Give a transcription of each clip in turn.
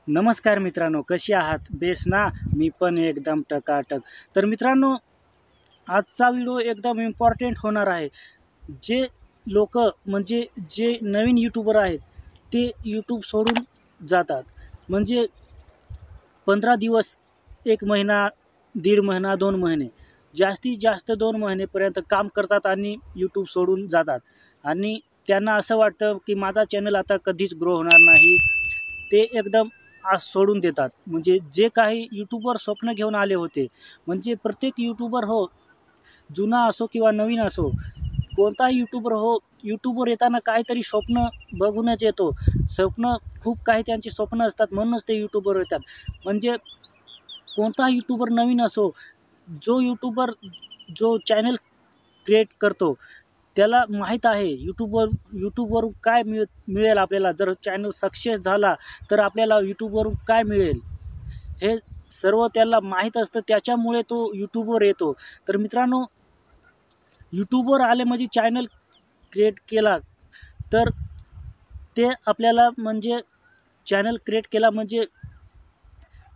नमस्कार मित्रांनो, कशी आहात? बेस्ट ना? मी पण एकदम टकाटक. तर मित्रांनो, आजचा व्हिडिओ एकदम इम्पॉर्टंट होणार आहे. जे लोकं म्हणजे जे नवीन यूट्यूबर आहेत, ते यूट्यूब सोडून जातात. म्हणजे 15 दिवस, 1 महिना, दीड महिना, 2 महिने, जास्तीत जास्त 2 महिनेपर्यंत काम करतात आणि यूट्यूब सोडून जातात. आणि त्यांना असं वाटतं, की माझा चॅनल आता कधीच ग्रो होणार नाही. ते एकदम आज सोडून देतात. म्हणजे जे काही यूट्यूबवर स्वप्न घेऊन आले होते, म्हणजे प्रत्येक यूट्यूबर हो, जुना असो किंवा नवीन असो, कोणताही यूट्यूबर हो, यूट्यूबवर येताना काहीतरी स्वप्न बघूनच येतो. स्वप्न खूप काही त्यांची स्वप्न असतात म्हणूनच ते यूट्यूबवर येतात. म्हणजे कोणताही यूट्यूबर नवीन असो, जो यूट्यूबर जो चॅनल क्रिएट करतो, त्याला माहीत आहे यूट्यूबवरून काय मिळेल आपल्याला. जर चॅनल सक्सेस झाला, तर आपल्याला यूट्यूबवरून काय मिळेल, हे सर्व त्याला माहीत असतं. त्याच्यामुळे तो यूट्यूबवर येतो. तर मित्रांनो, यूट्यूबवर आले म्हणजे चॅनल क्रिएट केला, तर ते आपल्याला म्हणजे चॅनल क्रिएट केला म्हणजे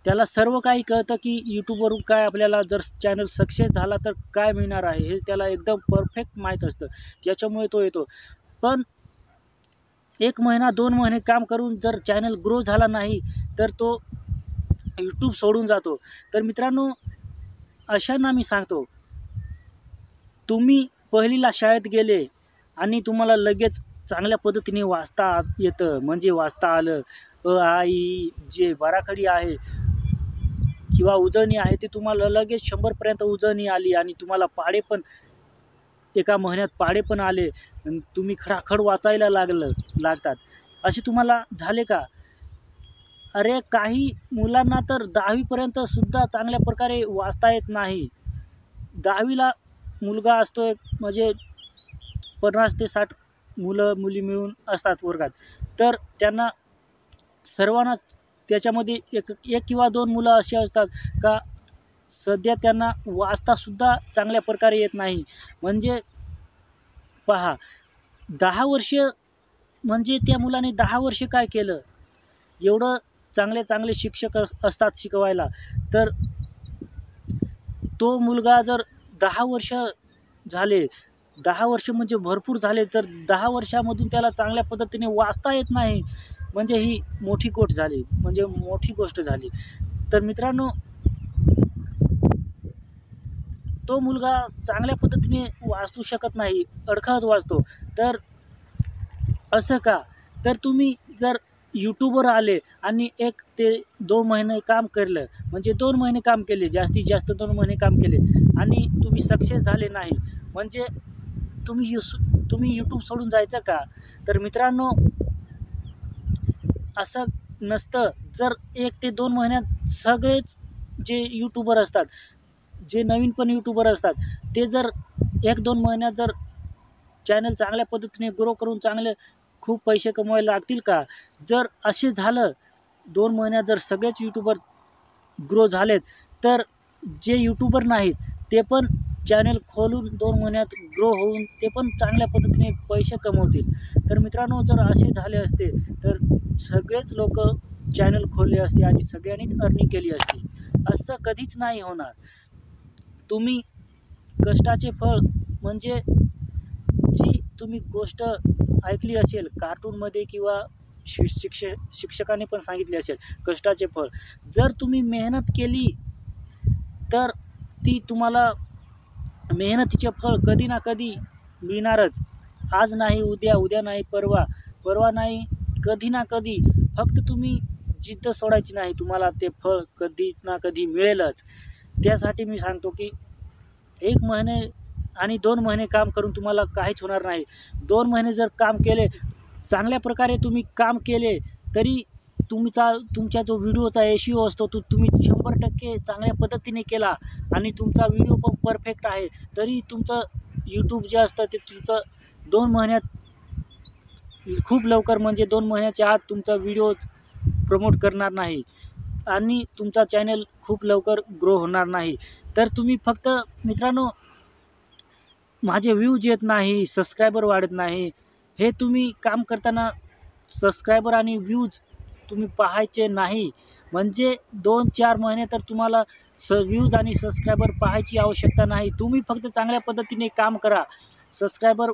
त्याला सर्व काही कळतं, की यूट्यूबवरून काय आपल्याला जर चॅनल सक्सेस झाला तर काय मिळणार आहे, हे त्याला एकदम परफेक्ट माहीत असतं. त्याच्यामुळे तो येतो. पण 1 महिना, 2 महिने काम करून जर चॅनल ग्रो झाला नाही, तर तो यूट्यूब सोडून जातो. तर मित्रांनो, अशांना मी सांगतो, तुम्ही पहिलीला शाळेत गेले आणि तुम्हाला लगेच चांगल्या पद्धतीने वाचता येतं, म्हणजे वाचता आलं. अ, आ, इ, ई जे बाराखडी आहे किंवा उजळणी आहे, ती तुम्हाला लगेच 100 पर्यंत उजळणी आली आणि तुम्हाला पाढे पण एका महिन्यात पाढे पण आले आणि तुम्ही खडाखड वाचायला लागतात. असे तुम्हाला झाले का? अरे, काही मुलांना तर 10वी पर्यंत सुद्धा चांगल्या प्रकारे वाचता येत नाही. 10वीला मुलगा असतो एक म्हणजे 50 ते 60 मुलं-मुली मिळून असतात वर्गात. तर त्यांना सर्वांना त्याच्यामध्ये एक एक किंवा 2 मुलं अशी असतात का सध्या त्यांना वाचतासुद्धा चांगल्या प्रकारे येत नाही. म्हणजे पहा, 10 वर्ष म्हणजे त्या मुलाने 10 वर्ष काय केलं? एवढं चांगले-चांगले शिक्षक असतात शिकवायला. तर तो मुलगा जर 10 वर्ष झाले, 10 वर्ष म्हणजे भरपूर झाले, तर 10 वर्षामधून त्याला चांगल्या पद्धतीने वाचता येत नाही, म्हणजे ही मोठी गोष्ट झाली, म्हणजे मोठी गोष्ट झाली. तर मित्रांनो, तो मुलगा चांगल्या पद्धतीने वाचू शकत नाही, अडखळत वाचतो. तर असं का? तर तुम्ही जर यूट्यूबवर आले आणि 1 ते 2 महिने काम केलं, म्हणजे 2 महिने काम केले, जास्तीत जास्त 2 महिने काम केले आणि तुम्ही सक्सेस झाले नाही, म्हणजे तुम्ही यूट्यूब सोडून जायचं का? तर मित्रांनो, असं नसतं. जर 1 ते 2 महिन्यात सगळेच जे यूट्यूबर असतात, जे नवीन पण यूट्यूबर असतात, ते जर 1-2 महिन्यात जर चॅनल चांगल्या पद्धतीने ग्रो करून चांगले खूप पैसे कमवायला लागतील का? जर असे झालं, 2 महिन्यात जर सगळेच यूट्यूबर ग्रो झालेत, तर जे यूट्यूबर नाहीत, ते पण चॅनल खोलून 2 महिन्यात ग्रो होऊन ते पण चांगल्या पद्धतीने पैसे कमवतील. तर मित्रांनो, जर असे झाले असते, तर सगळेच लोकं चॅनल खोलले असते आणि सगळ्यांनीच अर्निंग केली असती. असं कधीच नाही होणार. तुम्ही कष्टाचे फळ म्हणजे जी तुम्ही गोष्ट ऐकली असेल कार्टूनमध्ये किंवा शिक्षकाने पण सांगितले असेल, कष्टाचे फळ. जर तुम्ही मेहनत केली, तर ती तुम्हाला मेहनतीचे फळ कधी ना कधी मिळणारच. आज नाही उद्या, उद्या नाही परवा, परवा नाही कधी ना कधी. फक्त तुम्ही जिद्द सोडायची नाही, तुम्हाला ते फळ कधी ना कधी मिळेलच. त्यासाठी मी सांगतो, की 1 महिने आणि 2 महिने काम करून तुम्हाला काहीच होणार नाही. 2 महिने जर काम केले, चांगल्या प्रकारे तुम्ही काम केले, तरी तुमच्या जो व्हिडिओचा एस-ई-ओ असतो, तो तुम्ही 100% चांगल्या पद्धतीने केला आणि तुमचा व्हिडिओ पण परफेक्ट आहे, तरी तुमचं यूट्यूब जे असतं ते तुमचं 2 महिन्यात खूप लवकर म्हणजे 2 महिन्याच्या आत तुमचा व्हिडिओ प्रमोट करणार नाही आणि तुमचा चॅनल खूप लवकर ग्रो होणार नाही. तर तुम्ही फक्त मित्रांनो, माझे व्ह्यूज येत नाही, सबस्क्रायबर वाढत नाही, हे तुम्ही काम करताना सबस्क्रायबर आणि व्ह्यूज तुम्ही पाहायचे नाही. म्हणजे 2-4 महिने तर तुम्हाला व्ह्यूज आणि सबस्क्रायबर पाहायची आवश्यकता नाही. तुम्ही फक्त चांगल्या पद्धतीने काम करा. सबस्क्रायबर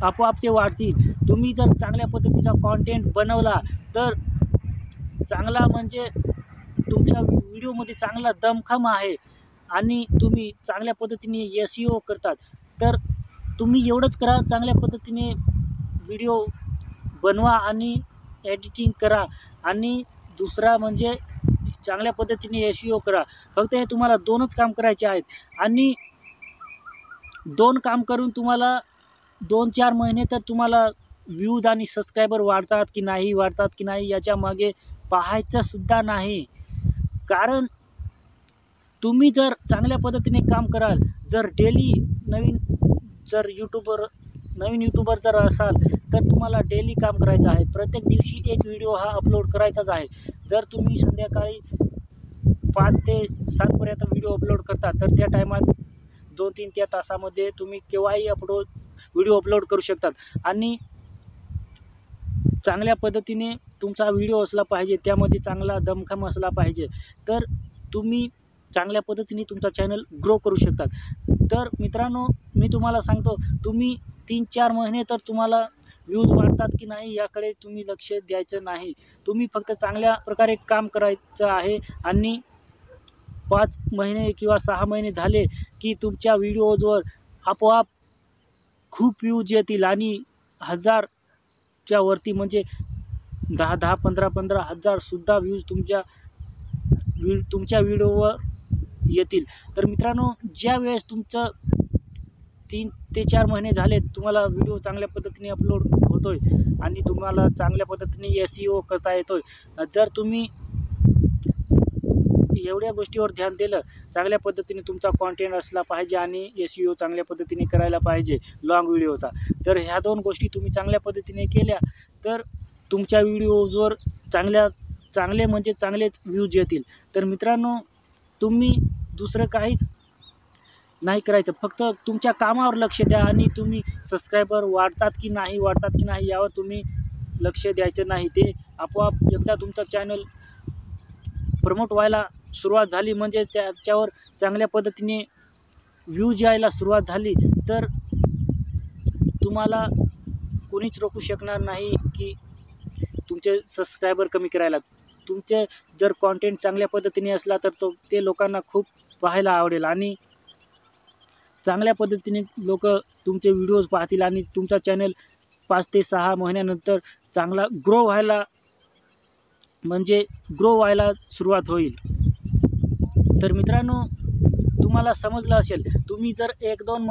आपोआप ते वाढतील. तुम्ही जर चांगल्या पद्धतीचा कंटेंट बनवला तर चांगला म्हणजे तुमच्या व्हिडिओमध्ये चांगला दमखम आहे आणि तुम्ही चांगल्या पद्धतीने SEO करतात. तर तुम्ही एवढंच करा, चांगल्या पद्धतीने व्हिडिओ बनवा आणि एडिटिंग करा आणि दुसरा म्हणजे चांगल्या पद्धतीने SEO करा. फक्त हे तुम्हाला 2च काम करायचे आहेत आणि 2 काम करून तुम्हाला 2-4 महिने तर तुम्हाला व्ह्यूज आणि सबस्क्रायबर वाढतात की नाही याच्या मागे पाहायचं सुद्धा नाही. कारण तुम्ही जर चांगल्या पद्धतीने काम कराल, जर डेली नवीन यूट्यूबर जर असाल तर तुम्हाला डेली काम करायचं आहे. प्रत्येक दिवशी एक व्हिडिओ हा अपलोड करायचाच आहे. जर तुम्ही संध्याकाळी 5 ते 7 पर्यंत व्हिडिओ अपलोड करता तर त्या टायमात 2-3 त्या तासामध्ये तुम्ही केव्हाही व्हिडिओ अपलोड करू शकतात आणि चांगल्या पद्धतीने तुमचा व्हिडिओ असला पाहिजे, त्यामध्ये चांगला दमखम असला पाहिजे. तर तुम्ही चांगल्या पद्धतीने तुमचा चॅनल ग्रो करू शकतात. तर मित्रांनो, मी तुम्हाला सांगतो, तुम्ही 3-4 महिने तर तुम्हाला व्ह्यूज वाढतात की नाही याकडे तुम्ही लक्ष द्यायचं नाही. तुम्ही फक्त चांगल्या प्रकारे काम करायचं आहे आणि 5 महिने किंवा 6 महिने झाले की तुमच्या व्हिडिओजवर आपोआप खूप व्ह्यूज येतील आणि 1000च्या वरती म्हणजे 10,000, 15,000 सुद्धा व्ह्यूज तुमच्या व्हिडिओवर येतील. तर मित्रांनो, ज्या वेळेस तुमचं 3 ते 4 महिने झाले, तुम्हाला व्हिडिओ चांगल्या पद्धतीने अपलोड होतोय आणि तुम्हाला चांगल्या पद्धतीने SEO करता येतोय. जर तुम्ही एवढ्या गोष्टीवर ध्यान दिलं, चांगल्या पद्धतीने तुमचा कंटेंट असला पाहिजे आणि SEO चांगल्या पद्धतीने करायला पाहिजे लाँग व्हिडिओचा. तर ह्या 2 गोष्टी तुम्ही चांगल्या पद्धतीने केल्या तर तुमच्या व्हिडिओजवर चांगले म्हणजे चांगलेच व्ह्यूज येतील. तर मित्रांनो, तुम्ही दुसरं काहीच नाही करायचं, फक्त तुमच्या कामावर लक्ष द्या आणि तुम्ही सबस्क्रायबर वाढतात की नाही यावर तुम्ही लक्ष द्यायचं नाही. ते आपोआप एकदा तुमचा चॅनल प्रमोट व्हायला सुरुवात झाली म्हणजे त्याच्यावर चांगल्या पद्धतीने व्ह्यूज यायला सुरुवात झाली तर तुम्हाला कोणीच रोखू शकणार नाही की तुमचे सबस्क्रायबर कमी करायला. तुमचे जर कंटेंट चांगल्या पद्धतीने असला तर ते लोकांना खूप पाहायला आवडेल आणि चांगल्या पद्धतीने लोक तुमचे व्हिडिओज पाहतील आणि तुमचा चॅनल 5 ते 6 महिन्यानंतर चांगला ग्रो व्हायला सुरुवात होईल. तर मित्रांनो, तुम्हाला समजलं असेल, तुम्ही जर 1-2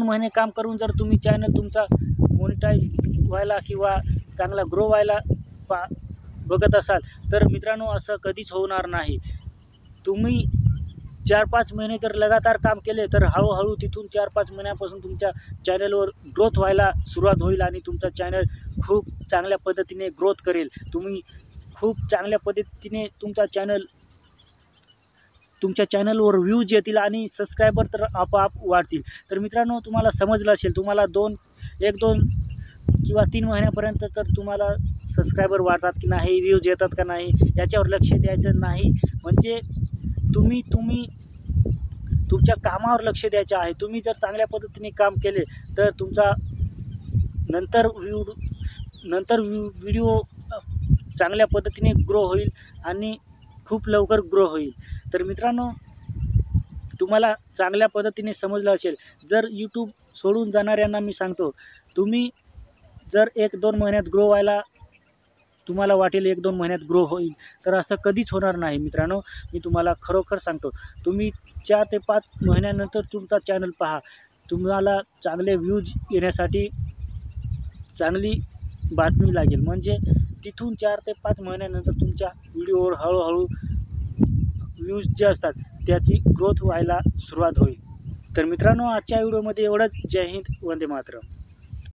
महिने काम करून जर तुम्ही चॅनल तुमचा मोनिटाईज व्हायला किंवा चांगला ग्रो व्हायला बघत असाल तर मित्रांनो, असं कधीच होणार नाही. तुम्ही 4-5 महिने जर लगातार काम केले तर हळूहळू तिथून 4-5 महिन्यापासून तुमच्या चॅनलवर ग्रोथ व्हायला सुरुवात होईल आणि तुमचा चॅनल खूप चांगल्या पद्धतीने ग्रोथ करेल. तुम्ही खूप चांगल्या पद्धतीने तुमच्या चॅनलवर व्ह्यूज येतील आणि सबस्क्रायबर तर आपोआप वाढतील. तर मित्रांनो, तुम्हाला समजलं असेल, तुम्हाला 1-2 किंवा 3 महिन्यापर्यंत तर तुम्हाला सबस्क्रायबर वाढतात की नाही, व्ह्यूज येतात का नाही याच्यावर लक्ष द्यायचं नाही. म्हणजे तुम्ही तुमच्या कामावर लक्ष द्यायचं आहे. तुम्ही जर चांगल्या पद्धतीने काम केले तर तुमचा नंतर व्हिडिओ चांगल्या पद्धतीने ग्रो होईल आणि खूप लवकर ग्रो होईल. तर मित्रांनो, तुम्हाला चांगल्या पद्धतीने समजलं असेल. जर यूट्यूब सोडून जाणाऱ्यांना मी सांगतो, तुम्ही जर 1-2 महिन्यात ग्रो व्हायला तुम्हाला वाटेल 1-2 महिन्यात ग्रो होईल, तर असं कधीच होणार नाही मित्रांनो. मी तुम्हाला खरोखर सांगतो, तुम्ही 4 ते 5 महिन्यानंतर तुमचा चॅनल पहा. तुम्हाला चांगले व्ह्यूज येण्यासाठी चांगली बातमी लागेल. म्हणजे तिथून 4 ते 5 महिन्यानंतर तुमच्या व्हिडिओवर हळूहळू व्ह्यूज जे असतात त्याची ग्रोथ व्हायला सुरुवात होईल. तर मित्रांनो, आजच्या व्हिडिओमध्ये एवढंच. जय हिंद, वंदे मातरम.